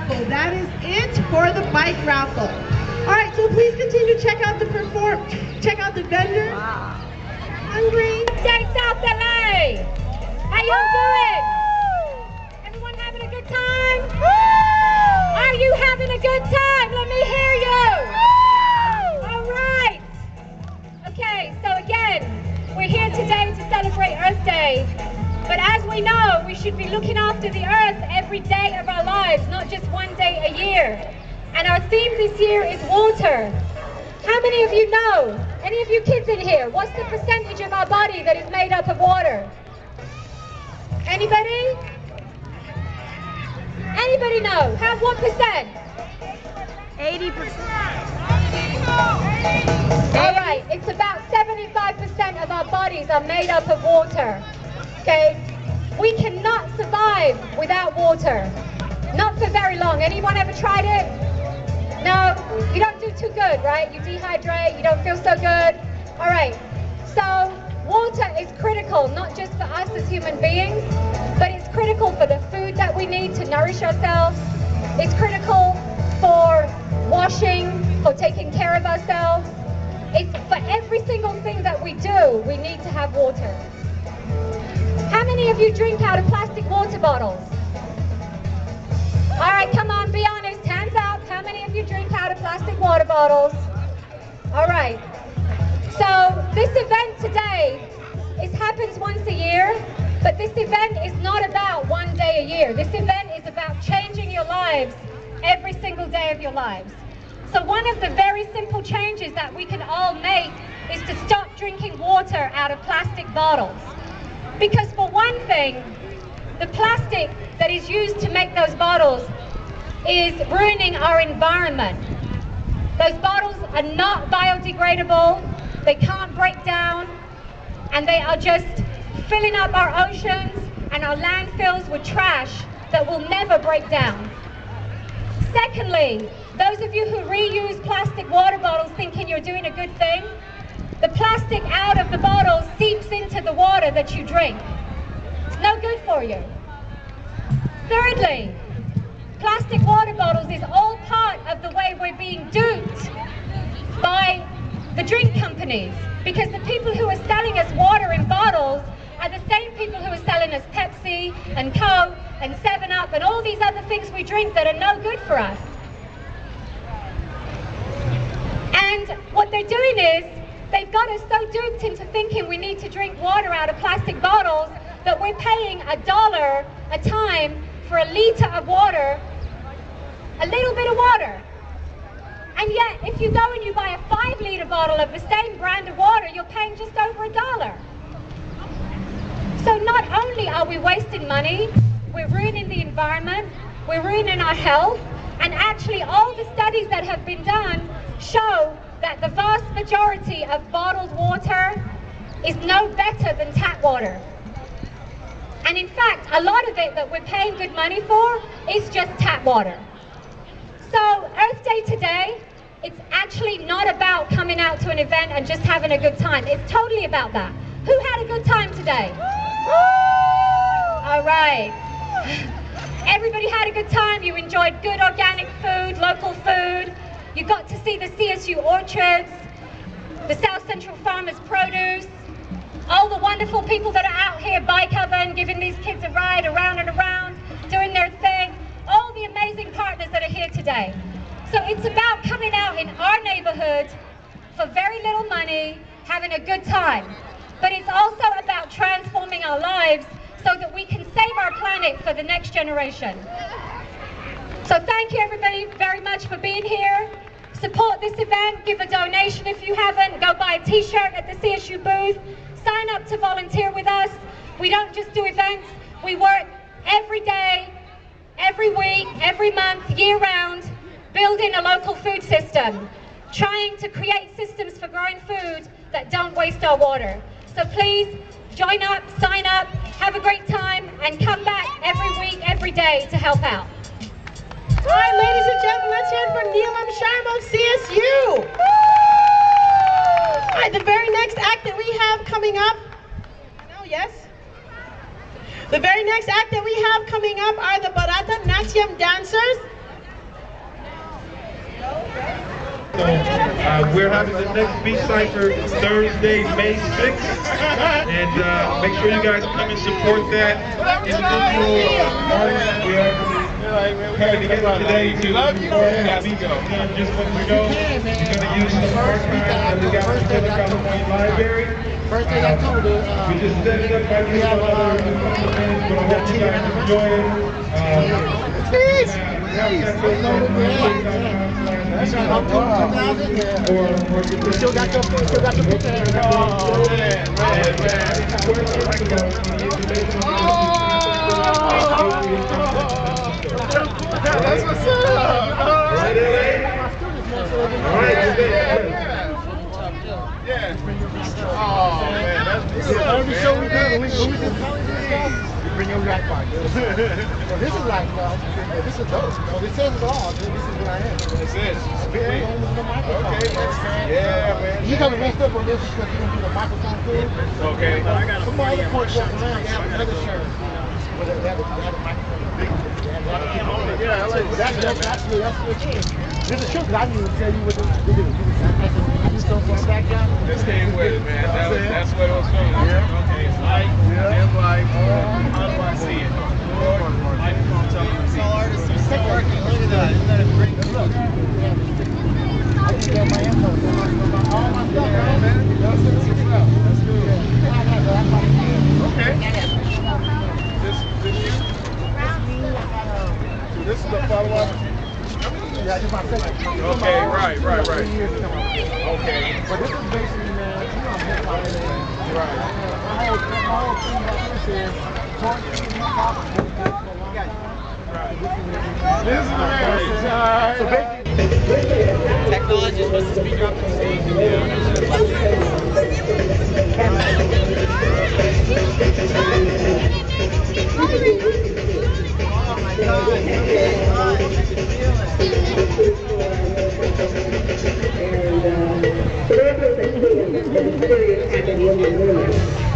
raffle. That is it for the bike raffle. All right, so please continue to check out the vendors. Wow. Hungry. Stay South LA. How y'all doing? Everyone having a good time? Are you having a good time? Let me hear you. All right. Okay, so again, we're here today to celebrate Earth Day. But as we know, we should be looking after the earth every day of our lives, not just one day a year. And our theme this year is water. How many of you know, any of you kids in here, what's the percentage of our body that is made up of water? Anybody? Anybody know? Have 1%? 80%. All right, it's about 75% of our bodies are made up of water. Okay, we cannot survive without water. Not for very long. Anyone ever tried it? No, you don't do too good, right? You dehydrate, you don't feel so good. All right, so water is critical, not just for us as human beings, but it's critical for the food that we need to nourish ourselves. It's critical for washing, for taking care of ourselves. It's for every single thing that we do, we need to have water. How many of you drink out of plastic water bottles? All right, come on, be honest, hands up. How many of you drink out of plastic water bottles? All right, so this event today, it happens once a year, but this event is not about one day a year. This event is about changing your lives every single day of your lives. So one of the very simple changes that we can all make is to stop drinking water out of plastic bottles. Because for one thing, the plastic that is used to make those bottles is ruining our environment. Those bottles are not biodegradable, they can't break down, and they are just filling up our oceans and our landfills with trash that will never break down. Secondly, those of you who reuse plastic water bottles thinking you're doing a good thing, the plastic out of the bottle seeps into the water that you drink. It's no good for you. Thirdly, plastic water bottles is all part of the way we're being duped by the drink companies, because the people who are selling us water in bottles are the same people who are selling us Pepsi and Coke and 7-Up and all these other things we drink that are no good for us. And what they're doing is, they've got us so duped into thinking we need to drink water out of plastic bottles that we're paying $1 a time for a liter of water, a little bit of water. And yet, if you go and you buy a 5-liter bottle of the same brand of water, you're paying just over $1. So not only are we wasting money, we're ruining the environment, we're ruining our health, and actually all the studies that have been done show that the vast majority of bottled water is no better than tap water. And in fact, a lot of it that we're paying good money for is just tap water. So Earth Day today, it's actually not about coming out to an event and just having a good time. It's totally about that. Who had a good time today? All right. Everybody had a good time. You enjoyed good organic food, local food. You got to see the CSU orchards, the South Central Farmers Produce, all the wonderful people that are out here bike oven, giving these kids a ride around and around, doing their thing, all the amazing partners that are here today. So it's about coming out in our neighborhood for very little money, having a good time. But it's also about transforming our lives so that we can save our planet for the next generation. So thank you everybody very much for being here. Support this event, give a donation if you haven't, go buy a t-shirt at the CSU booth, sign up to volunteer with us. We don't just do events, we work every day, every week, every month, year-round, building a local food system, trying to create systems for growing food that don't waste our water. So please, join up, sign up, have a great time, and come back every week, every day to help out. All right, ladies and gentlemen, let's hear it for Neelam Sharma of CSU. All right, the very next act that we have coming up, yes? The very next act that we have coming up are the Bharata Natyam dancers. So we're having the next Beach Cypher Thursday, May 6th, and make sure you guys come and support that individual artist we are coming together today to support that beach museum. Just let you know, we're going to use some archives that we got from Southern California Library. We just set it up by doing some other things, but I hope you guys enjoy it. That's right, I'm down in there. You still got your picture. Oh, man. That's what's up. Yeah. Oh, man. Every show we do, we just bring your rap back. This is like, this is dope. This says it all. This is what I am. That's it. Okay. Yeah, man. You got to messed up on this because you don't do the microphone too. Okay. Some other points walk around, they have another shirt. They have a microphone. Yeah, I like that. That's this is true because I didn't even tell you what to do. You something from back down. Just came with it, man. That's what it was from. Okay, it's light, and light. How do I see it? Microphone telling me to see it. All artists are still working. Look at that. Isn't that a great look? I just got my info. All my stuff, man. That's good. Okay. This is the follow-up? Yeah, just my second. Okay, right. Okay. But this is basically, man, you know, Right. my whole thing about this is quarantine, This is right. so basically, Technology is supposed to speed you up the stage. oh my God, And the representative has been serious and